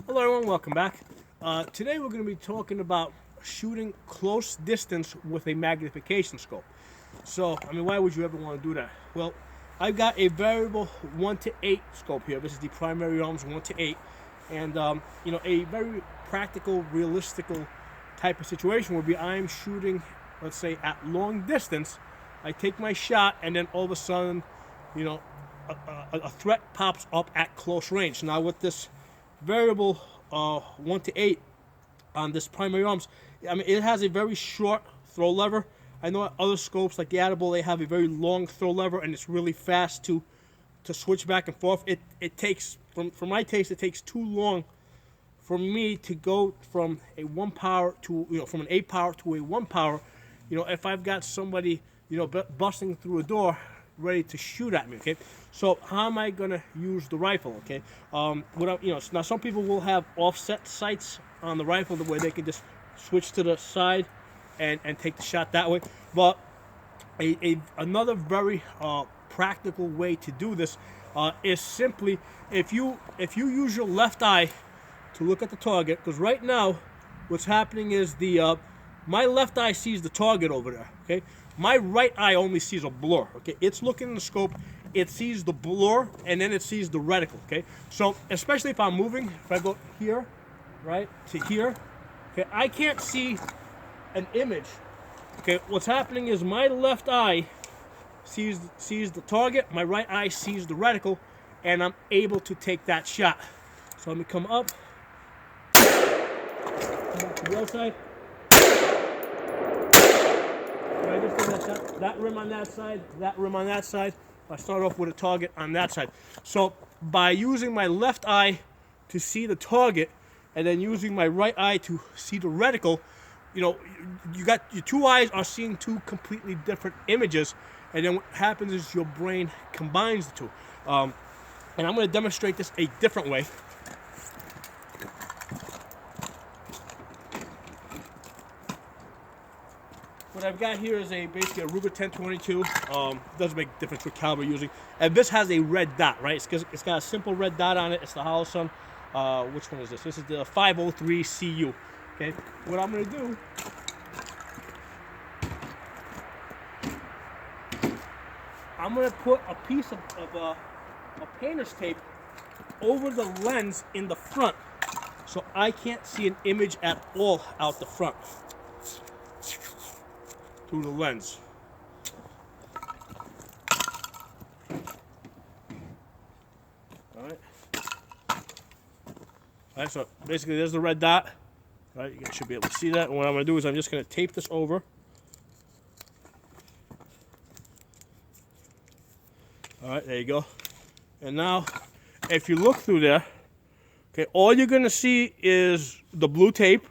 Hello everyone, welcome back. Today we're going to be talking about shooting close distance with a magnification scope. So, why would you ever want to do that? Well, I've got a variable 1:8 scope here. This is the primary arms 1:8. And, a very practical, realistical type of situation would be I'm shooting, let's say, at long distance. I take my shot and then all of a sudden, a threat pops up at close range. Now with this variable 1:8 on this primary arms, it has a very short throw lever. I know other scopes like the Edible, they have a very long throw lever and it's really fast to switch back and forth. It takes, for my taste, it takes too long for me to go from a 1 power to, from an 8 power to a 1 power. If I've got somebody, busting through a door ready to shoot at me, okay? So how am I gonna use the rifle, okay? Now some people will have offset sights on the rifle the way they can just switch to the side and take the shot that way. But another very practical way to do this is simply if you use your left eye to look at the target, because right now what's happening is my left eye sees the target over there, okay? My right eye only sees a blur, okay? It's looking in the scope, it sees the blur, and then it sees the reticle, okay? So, especially if I'm moving, if I go here, right, to here, okay, I can't see an image, okay? What's happening is my left eye sees the target, my right eye sees the reticle, and I'm able to take that shot. So let me come up to the outside. I just did that rim on that side, that rim on that side. I start off with a target on that side. So by using my left eye to see the target and then using my right eye to see the reticle, you got your two eyes are seeing two completely different images, and then what happens is your brain combines the two. And I'm going to demonstrate this a different way. What I've got here is basically a Ruger 1022. Doesn't make a difference what caliber you're using. And this has a red dot, right? It's got a simple red dot on it. It's the Hollow Sun. Which one is this? This is the 503 CU. Okay. What I'm going to do, I'm going to put a piece of painter's tape over the lens in the front, so I can't see an image at all out the front through the lens. Alright, so basically there's the red dot. Right, you guys should be able to see that. And what I'm going to do is I'm just going to tape this over. Alright, there you go. And now, if you look through there, okay, all you're going to see is the blue tape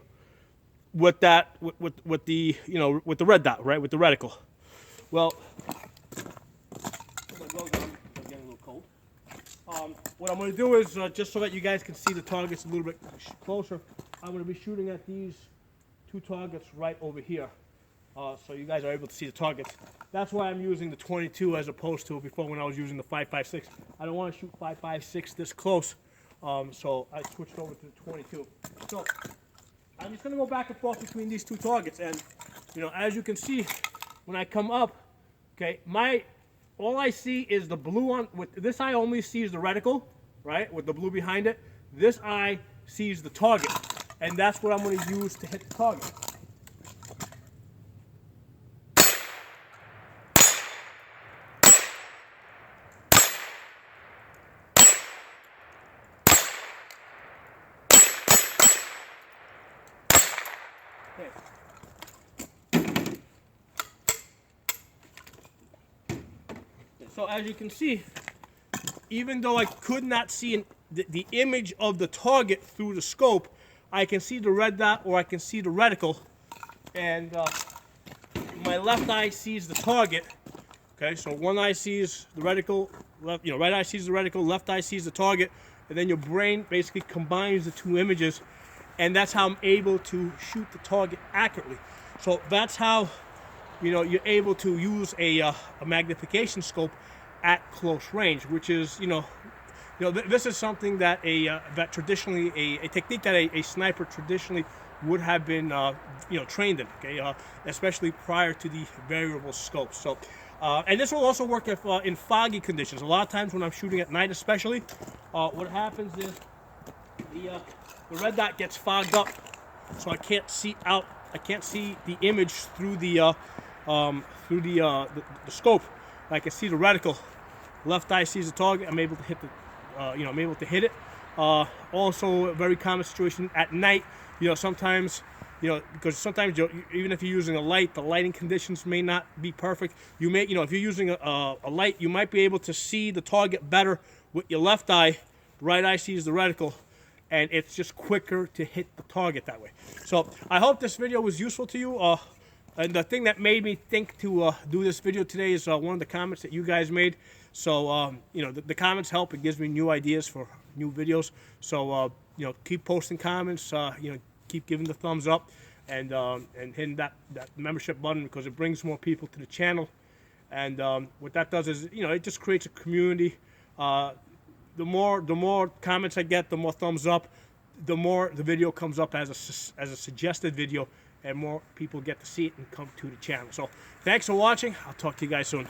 with that, with the red dot, right, with the reticle. Well, I'm getting a little cold. What I'm going to do is, just so that you guys can see the targets a little bit closer, I'm going to be shooting at these two targets right over here. So you guys are able to see the targets. That's why I'm using the 22 as opposed to before when I was using the 5.56. I don't want to shoot 5.56 this close, so I switched over to the 22. So I'm just going to go back and forth between these two targets, and as you can see, when I come up, okay, all I see is the blue on. With this eye only sees the reticle, right, with the blue behind it. This eye sees the target, and that's what I'm going to use to hit the target. So as you can see, even though I could not see the image of the target through the scope, I can see the red dot or I can see the reticle, and my left eye sees the target. Okay, so one eye sees the reticle, right eye sees the reticle, left eye sees the target, and then your brain basically combines the two images, and that's how I'm able to shoot the target accurately. So that's how you're able to use a magnification scope at close range, which is this is something that that traditionally a technique that a sniper traditionally would have been trained in. Okay, especially prior to the variable scope. So, and this will also work if in foggy conditions. A lot of times when I'm shooting at night, especially, what happens is the red dot gets fogged up, so I can't see out. I can't see the image through the scope. I can see the reticle. Left eye sees the target. I'm able to hit the, I'm able to hit it. Also, a very common situation at night. Sometimes, because sometimes even if you're using a light, the lighting conditions may not be perfect. You may, if you're using a light, you might be able to see the target better with your left eye. Right eye sees the reticle, and it's just quicker to hit the target that way. So I hope this video was useful to you. And the thing that made me think to do this video today is one of the comments that you guys made. So, the comments help. It gives me new ideas for new videos. So, keep posting comments, keep giving the thumbs up and hitting that membership button, because it brings more people to the channel. And what that does is, it just creates a community. The more comments I get, the more thumbs up, the more the video comes up as a suggested video, and more people get to see it and come to the channel. So thanks for watching. I'll talk to you guys soon.